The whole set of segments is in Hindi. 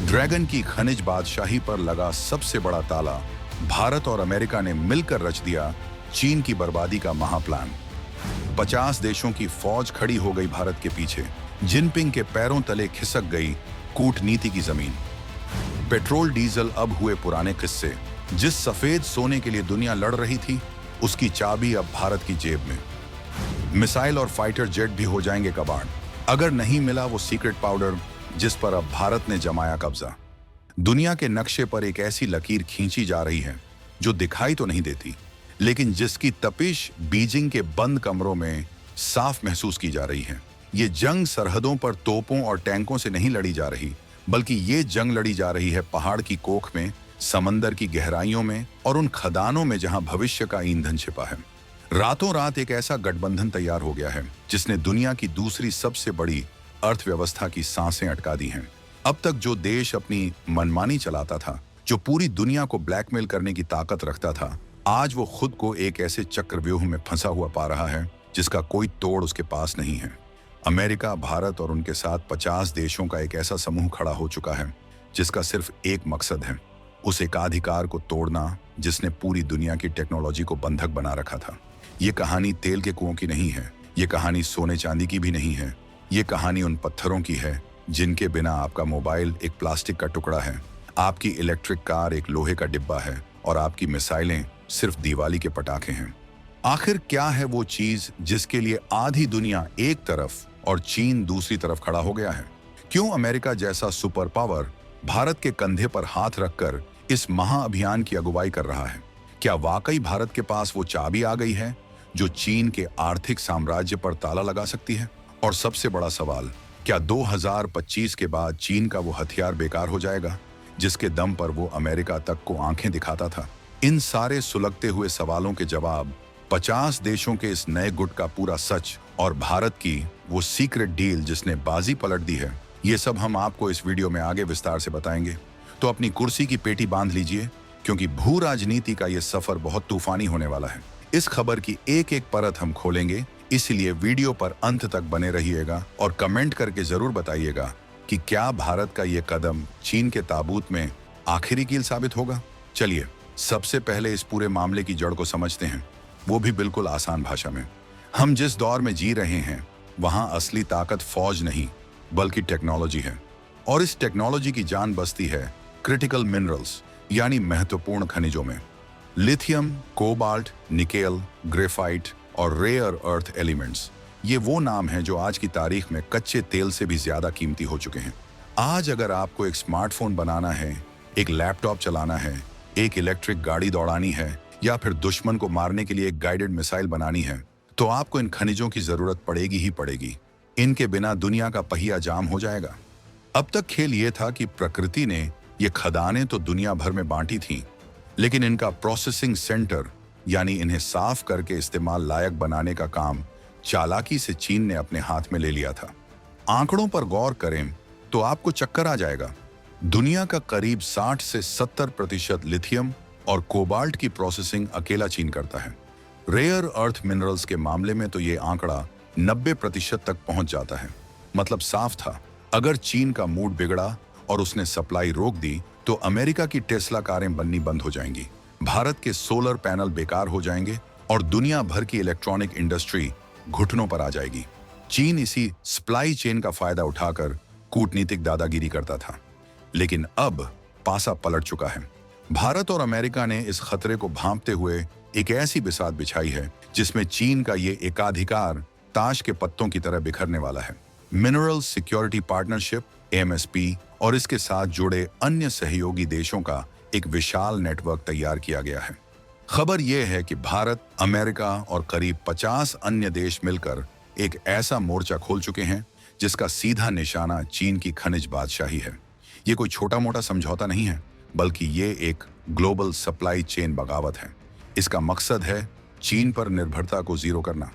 ड्रैगन की खनिज बादशाही पर लगा सबसे बड़ा ताला भारत और अमेरिका ने मिलकर रच दिया चीन की बर्बादी का महाप्लान। 50 देशों की फौज खड़ी हो गई भारत के पीछे। जिनपिंग के पैरों तले खिसक गई कूटनीति की जमीन। पेट्रोल डीजल अब हुए पुराने किस्से। जिस सफेद सोने के लिए दुनिया लड़ रही थी, उसकी चाबी अब भारत की जेब में। मिसाइल और फाइटर जेट भी हो जाएंगे कबाड़, अगर नहीं मिला वो सीक्रेट पाउडर जिस पर अब भारत ने जमाया कब्जा। दुनिया के नक्शे पर एक ऐसी लकीर खींची जा रही है जो दिखाई तो नहीं देती, लेकिन जिसकी तपिश बीजिंग के बंद कमरों में साफ महसूस की जा रही है। ये जंग सरहदों पर तोपों और टैंकों से नहीं लड़ी जा रही, बल्कि ये जंग लड़ी जा रही है पहाड़ की कोख में, समंदर की गहराइयों में और उन खदानों में जहां भविष्य का ईंधन छिपा है। रातों रात एक ऐसा गठबंधन तैयार हो गया है जिसने दुनिया की दूसरी सबसे बड़ी अर्थव्यवस्था की सांसें अटका दी हैं। अब तक जो देश अपनी मनमानी चलाता था, जो पूरी दुनिया को ब्लैकमेल करने की ताकत रखता था, आज वो खुद को एक ऐसे चक्रव्यूह में फंसा हुआ पा रहा है जिसका कोई तोड़ उसके पास नहीं है। अमेरिका, भारत और उनके साथ 50 देशों का एक ऐसा समूह खड़ा हो चुका है जिसका सिर्फ एक मकसद है, उस एकाधिकार को तोड़ना जिसने पूरी दुनिया की टेक्नोलॉजी को बंधक बना रखा था। ये कहानी तेल के कुओं की नहीं है, ये कहानी सोने चांदी की भी नहीं है, ये कहानी उन पत्थरों की है जिनके बिना आपका मोबाइल एक प्लास्टिक का टुकड़ा है, आपकी इलेक्ट्रिक कार एक लोहे का डिब्बा है और आपकी मिसाइलें सिर्फ दिवाली के पटाखे हैं। आखिर क्या है वो चीज जिसके लिए आधी दुनिया एक तरफ और चीन दूसरी तरफ खड़ा हो गया है? क्यों अमेरिका जैसा सुपर पावर भारत के कंधे पर हाथ रखकर इस महाअभियान की अगुवाई कर रहा है? क्या वाकई भारत के पास वो चाबी आ गई है जो चीन के आर्थिक साम्राज्य पर ताला लगा सकती है? और सबसे बड़ा सवाल, क्या 2025 के बाद चीन का वो हथियार बेकार हो जाएगा जिसके दम पर वो अमेरिका तक को आंखें दिखाता था? इन सारे सुलगते हुए सवालों के जवाब, 50 देशों के इस नए गुट का पूरा सच और भारत की वो सीक्रेट डील जिसने बाजी पलट दी है, ये सब हम आपको इस वीडियो में आगे विस्तार से बताएंगे। तो अपनी कुर्सी की पेटी बांध लीजिए, क्योंकि भू राजनीति का ये सफर बहुत तूफानी होने वाला है। इस खबर की एक एक परत हम खोलेंगे, इसलिए वीडियो पर अंत तक बने रहिएगा और कमेंट करके जरूर बताइएगा कि क्या भारत का ये कदम चीन के ताबूत में आखिरी कील साबित होगा। चलिए सबसे पहले इस पूरे मामले की जड़ को समझते हैं, वो भी बिल्कुल आसान भाषा में। हम जिस दौर में जी रहे हैं वहां असली ताकत फौज नहीं बल्कि टेक्नोलॉजी है, और इस टेक्नोलॉजी की जान बसती है क्रिटिकल मिनरल्स यानी महत्वपूर्ण खनिजों में। लिथियम, कोबाल्ट, निकेल, ग्रेफाइट और रेयर अर्थ एलिमेंट्स, ये वो नाम हैं जो आज की तारीख में कच्चे तेल से भी ज्यादा कीमती हो चुके हैं। आज अगर आपको एक स्मार्टफोन बनाना है, एक लैपटॉप चलाना है, एक इलेक्ट्रिक गाड़ी दौड़ानी है या फिर दुश्मन को मारने के लिए एक गाइडेड मिसाइल बनानी है, तो आपको इन खनिजों की जरूरत पड़ेगी ही पड़ेगी। इनके बिना दुनिया का पहिया जाम हो जाएगा। अब तक खेल ये था कि प्रकृति ने ये खदानें तो दुनिया भर में बांटी थीं, लेकिन इनका प्रोसेसिंग सेंटर यानी इन्हें साफ करके इस्तेमाल लायक बनाने का काम चालाकी से चीन ने अपने हाथ में ले लिया था। आंकड़ों पर गौर करें तो आपको चक्कर आ जाएगा। दुनिया का करीब 60 से 70% लिथियम और कोबाल्ट की प्रोसेसिंग अकेला चीन करता है। रेयर अर्थ मिनरल्स के मामले में तो ये आंकड़ा 90% तक पहुंच जाता है। मतलब साफ था, अगर चीन का मूड बिगड़ा और उसने सप्लाई रोक दी तो अमेरिका की टेस्ला कारें बननी बंद हो जाएंगी, भारत के सोलर पैनल बेकार हो जाएंगे और दुनिया भर की इलेक्ट्रॉनिक इंडस्ट्री घुटनों पर आ जाएगी। चीन इसी सप्लाई चेन का फायदा उठाकर कूटनीतिक दादागिरी करता था, लेकिन अब पासा पलट चुका है। भारत और अमेरिका ने इस खतरे को भांपते हुए एक ऐसी बिसात बिछाई है जिसमें चीन का ये एकाधिकार ताश के पत्तों की तरह बिखरने वाला है। मिनरल सिक्योरिटी पार्टनरशिप MSP और इसके साथ जुड़े अन्य सहयोगी देशों का एक विशाल नेटवर्क तैयार किया गया है। खबर यह है कि भारत, अमेरिका और करीब 50 अन्य देश मिलकर एक ऐसा मोर्चा खोल चुके हैं जिसका सीधा निशाना चीन की खनिज बादशाही है। ये कोई छोटा मोटा समझौता नहीं है, बल्कि ये एक ग्लोबल सप्लाई चेन बगावत है। इसका मकसद है चीन पर निर्भरता को जीरो करना।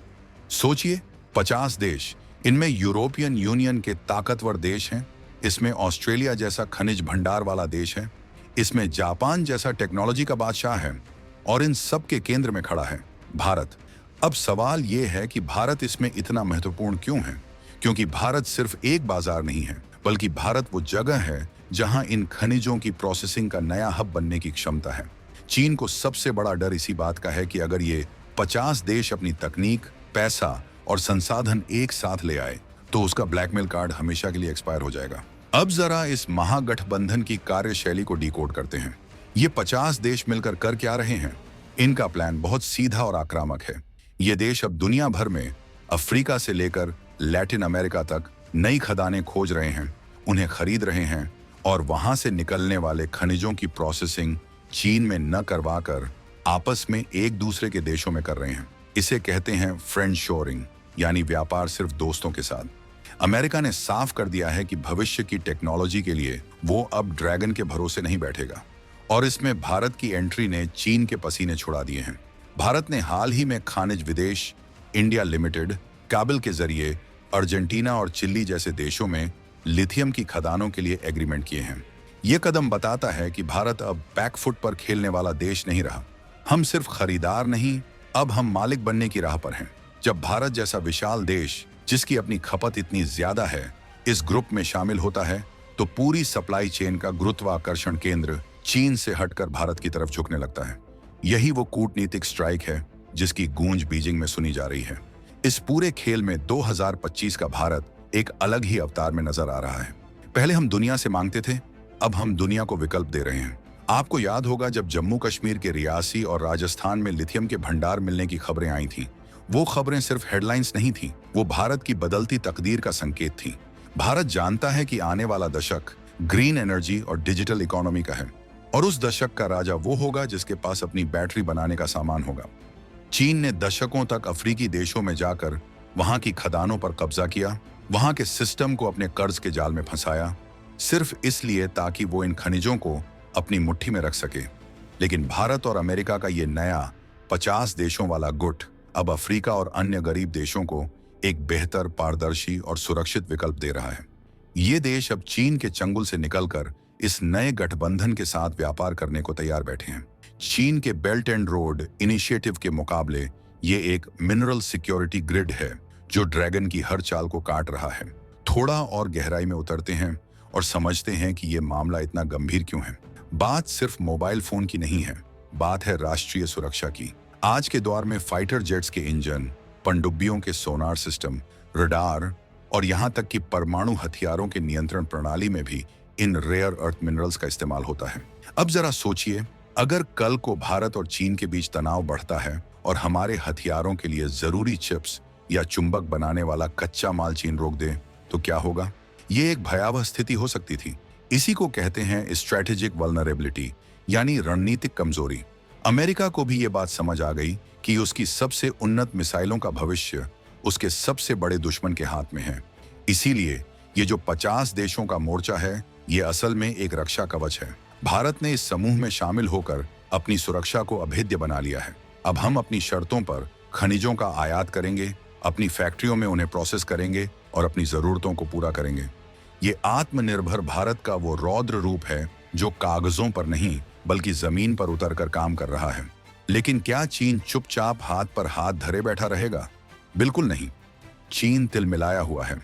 सोचिए, 50 देश, इनमें यूरोपियन यूनियन के ताकतवर देश हैं, इसमें ऑस्ट्रेलिया जैसा खनिज भंडार वाला देश है, इसमें जापान जैसा टेक्नोलॉजी का बादशाह है, और इन सब के केंद्र में खड़ा है भारत। अब सवाल यह है कि भारत इसमें इतना महत्वपूर्ण क्यों है? क्योंकि भारत सिर्फ एक बाजार नहीं है, बल्कि भारत वो जगह है जहां इन खनिजों की प्रोसेसिंग का नया हब बनने की क्षमता है। चीन को सबसे बड़ा डर इसी बात का है कि अगर ये 50 देश अपनी तकनीक, पैसा और संसाधन एक साथ ले आए तो उसका ब्लैकमेल कार्ड हमेशा के लिए एक्सपायर हो जाएगा। अब जरा इस महागठबंधन की कार्यशैली को डिकोड करते हैं। ये 50 देश मिलकर कर क्या रहे हैं? इनका प्लान बहुत सीधा और आक्रामक है। ये देश अब दुनिया भर में अफ्रीका से लेकर लैटिन अमेरिका तक नई खदानें खोज रहे हैं, उन्हें खरीद रहे हैं और वहां से निकलने वाले खनिजों की प्रोसेसिंग चीन में न करवाकर आपस में एक दूसरे के देशों में कर रहे हैं। इसे कहते हैं फ्रेंड शोरिंग, यानी व्यापार सिर्फ दोस्तों के साथ। अमेरिका ने साफ कर दिया है कि भविष्य की टेक्नोलॉजी के लिए वो अब ड्रैगन के भरोसे नहीं बैठेगा और इसमें भारत की एंट्री ने चीन के पसीने छुड़ा दिए हैं। भारत ने हाल ही में खनिज विदेश इंडिया लिमिटेड काबिल के जरिए अर्जेंटीना और चिली जैसे देशों में लिथियम की खदानों के लिए एग्रीमेंट किए हैं। ये कदम बताता है कि भारत अब बैकफुट पर खेलने वाला देश नहीं रहा। हम सिर्फ खरीदार नहीं, अब हम मालिक बनने की राह पर हैं। जब भारत जैसा विशाल देश जिसकी अपनी खपत इतनी ज्यादा है इस ग्रुप में शामिल होता है तो पूरी सप्लाई चेन का गुरुत्वाकर्षण केंद्र चीन से हटकर भारत की तरफ झुकने लगता है। यही वो कूटनीतिक स्ट्राइक है जिसकी गूंज बीजिंग में सुनी जा रही है। इस पूरे खेल में 2025 का भारत एक अलग ही अवतार में नजर आ रहा है। पहले हम दुनिया से मांगते थे, अब हम दुनिया को विकल्प दे रहे हैं। आपको याद होगा जब जम्मू कश्मीर के रियासी और राजस्थान में लिथियम के भंडार मिलने की खबरें आई थीं। वो खबरें सिर्फ हेडलाइंस नहीं थीं, वो भारत की बदलती तकदीर का संकेत थीं। भारत जानता है कि आने वाला दशक ग्रीन एनर्जी और डिजिटल इकोनॉमी का है और उस दशक का राजा वो होगा जिसके पास अपनी बैटरी बनाने का सामान होगा। चीन ने दशकों तक अफ्रीकी देशों में जाकर वहां की खदानों पर कब्जा किया, वहां के सिस्टम को अपने कर्ज के जाल में फंसाया, सिर्फ इसलिए ताकि वो इन खनिजों को अपनी मुट्ठी में रख सके। लेकिन भारत और अमेरिका का ये नया 50 देशों वाला गुट अब अफ्रीका और अन्य गरीब देशों को एक बेहतर, पारदर्शी और सुरक्षित विकल्प दे रहा है। ये देश अब चीन के चंगुल से निकलकर इस नए गठबंधन के साथ व्यापार करने को तैयार बैठे हैं। चीन के बेल्ट एंड रोड इनिशिएटिव के मुकाबले ये एक मिनरल सिक्योरिटी ग्रिड है जो ड्रैगन की हर चाल को काट रहा है। थोड़ा और गहराई में उतरते हैं और समझते हैं कि ये मामला इतना गंभीर क्यों है। बात सिर्फ मोबाइल फोन की नहीं है, बात है राष्ट्रीय सुरक्षा की। आज के दौर में फाइटर जेट्स के इंजन, पनडुब्बियों के सोनार सिस्टम, रडार और यहां तक कि परमाणु हथियारों के नियंत्रण प्रणाली में भी इन रेयर अर्थ मिनरल्स का इस्तेमाल होता है। अब जरा सोचिए, अगर कल को भारत और चीन के बीच तनाव बढ़ता है और हमारे हथियारों के लिए जरूरी चिप्स या चुंबक बनाने वाला कच्चा माल चीन रोक दे तो क्या होगा? ये एक भयावह स्थिति हो सकती थी। इसी को कहते हैं स्ट्रेटेजिक वल्नरेबिलिटी, यानी रणनीतिक कमजोरी। अमेरिका को भी ये बात समझ आ गई कि उसकी सबसे उन्नत मिसाइलों का भविष्य उसके सबसे बड़े दुश्मन के हाथ में है। इसीलिए ये जो 50 देशों का मोर्चा है, ये असल में एक रक्षा कवच है। भारत ने इस समूह में शामिल होकर अपनी सुरक्षा को अभेद्य बना लिया है। अब हम अपनी शर्तों पर खनिजों का आयात करेंगे, अपनी फैक्ट्रियों में उन्हें प्रोसेस करेंगे और अपनी जरूरतों को पूरा करेंगे। ये आत्मनिर्भर भारत का वो रौद्र रूप है जो कागजों पर नहीं बल्कि जमीन पर उतरकर काम कर रहा है। लेकिन क्या चीन चुपचाप हाथ पर हाथ धरे बैठा रहेगा? बिल्कुल नहीं। चीन तिलमिलाया हुआ है।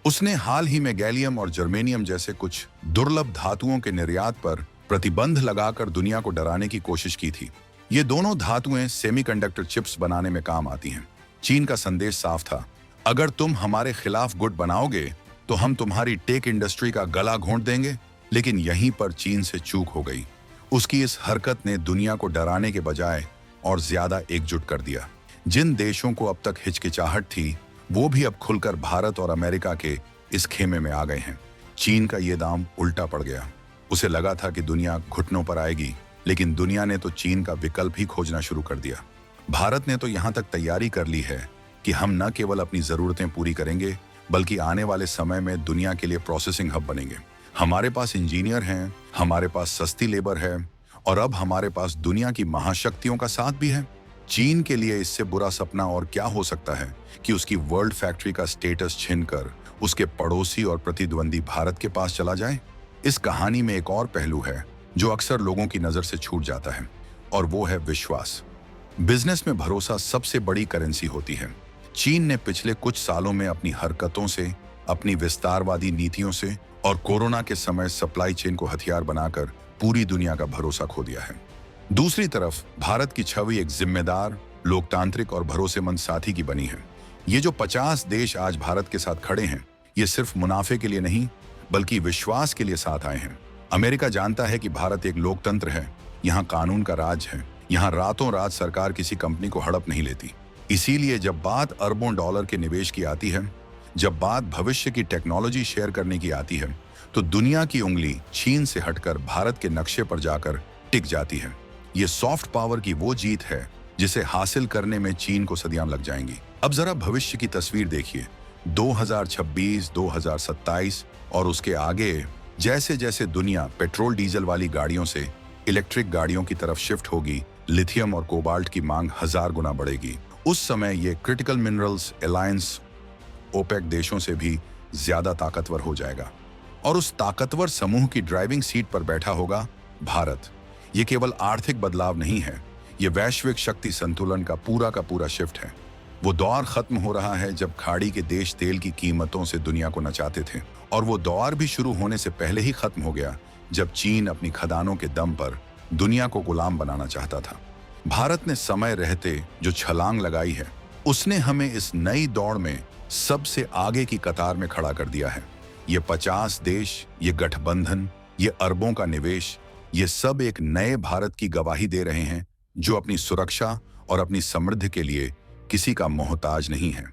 उसने हाल ही में गैलियम और जर्मेनियम जैसे कुछ दुर्लभ धातुओं के निर्यात पर प्रतिबंध लगाकर दुनिया को डराने की कोशिश की थी। ये दोनों धातुएं सेमीकंडक्टर चिप्स बनाने में काम आती हैं। चीन का संदेश साफ था, अगर तुम हमारे खिलाफ गुट बनाओगे तो हम तुम्हारी टेक इंडस्ट्री का गला घोंट देंगे। लेकिन यहीं पर चीन से चूक हो गई। उसकी इस हरकत ने दुनिया को डराने के बजाय और ज्यादा एकजुट कर दिया। जिन देशों को अब तक हिचकिचाहट थी वो भी अब खुलकर भारत और अमेरिका के इस खेमे में आ गए हैं। चीन का ये दाम उल्टा पड़ गया। उसे लगा था कि दुनिया घुटनों पर आएगी, लेकिन दुनिया ने तो चीन का विकल्प ही खोजना शुरू कर दिया। भारत ने तो यहाँ तक तैयारी कर ली है कि हम न केवल अपनी जरूरतें पूरी करेंगे बल्कि आने वाले समय में दुनिया के लिए प्रोसेसिंग हब बनेंगे। हमारे पास इंजीनियर हैं, हमारे पास सस्ती लेबर है और अब हमारे पास दुनिया की महाशक्तियों का साथ भी है। चीन के लिए इससे बुरा सपना और क्या हो सकता है कि उसकी वर्ल्ड फैक्ट्री का स्टेटस छीनकर उसके पड़ोसी और प्रतिद्वंदी भारत के पास चला जाए। इस कहानी में एक और पहलू है जो अक्सर लोगों की नजर से छूट जाता है और वो है विश्वास। बिजनेस में भरोसा सबसे बड़ी करेंसी होती है। चीन ने पिछले कुछ सालों में अपनी हरकतों से, अपनी विस्तारवादी नीतियों से और कोरोना के समय सप्लाई चेन को हथियार बनाकर पूरी दुनिया का भरोसा खो दिया है। दूसरी तरफ भारत की छवि एक जिम्मेदार, लोकतांत्रिक और भरोसेमंद साथी की बनी है। ये जो 50 देश आज भारत के साथ खड़े हैं, ये सिर्फ मुनाफे के लिए नहीं बल्कि विश्वास के लिए साथ आए हैं। अमेरिका जानता है कि भारत एक लोकतंत्र है, यहाँ कानून का राज है, यहाँ रातों रात सरकार किसी कंपनी को हड़प नहीं लेती। इसीलिए जब बात अरबों डॉलर के निवेश की आती है, जब बात भविष्य की टेक्नोलॉजी शेयर करने की आती है, तो दुनिया की उंगली चीन से हटकर भारत के नक्शे पर जाकर टिक जाती है। ये सॉफ्ट पावर की वो जीत है जिसे हासिल करने में चीन को सदियां लग जाएंगी। अब जरा भविष्य की तस्वीर देखिए। 2026, 2027 और उसके आगे जैसे जैसे दुनिया पेट्रोल डीजल वाली गाड़ियों से इलेक्ट्रिक गाड़ियों की तरफ शिफ्ट होगी, लिथियम और कोबाल्ट की मांग 1000 गुना बढ़ेगी। उस समय ये क्रिटिकल मिनरल्स अलायंस ओपेक देशों से भी ज्यादा ताकतवर हो जाएगा और उस ताकतवर समूह की ड्राइविंग सीट पर बैठा होगा भारत। ये केवल आर्थिक बदलाव नहीं है, ये वैश्विक शक्ति संतुलन का पूरा शिफ्ट है। वो दौर खत्म हो रहा है जब खाड़ी के देश तेल की कीमतों से दुनिया को नचाते थे, और वो दौर भी शुरू होने से पहले ही खत्म हो गया जब चीन अपनी खदानों के दम पर दुनिया को गुलाम बनाना चाहता था। भारत ने समय रहते जो छलांग लगाई है, उसने हमें इस नई दौड़ में सबसे आगे की कतार में खड़ा कर दिया है। ये 50 देश, ये गठबंधन, ये अरबों का निवेश, ये सब एक नए भारत की गवाही दे रहे हैं जो अपनी सुरक्षा और अपनी समृद्धि के लिए किसी का मोहताज नहीं है।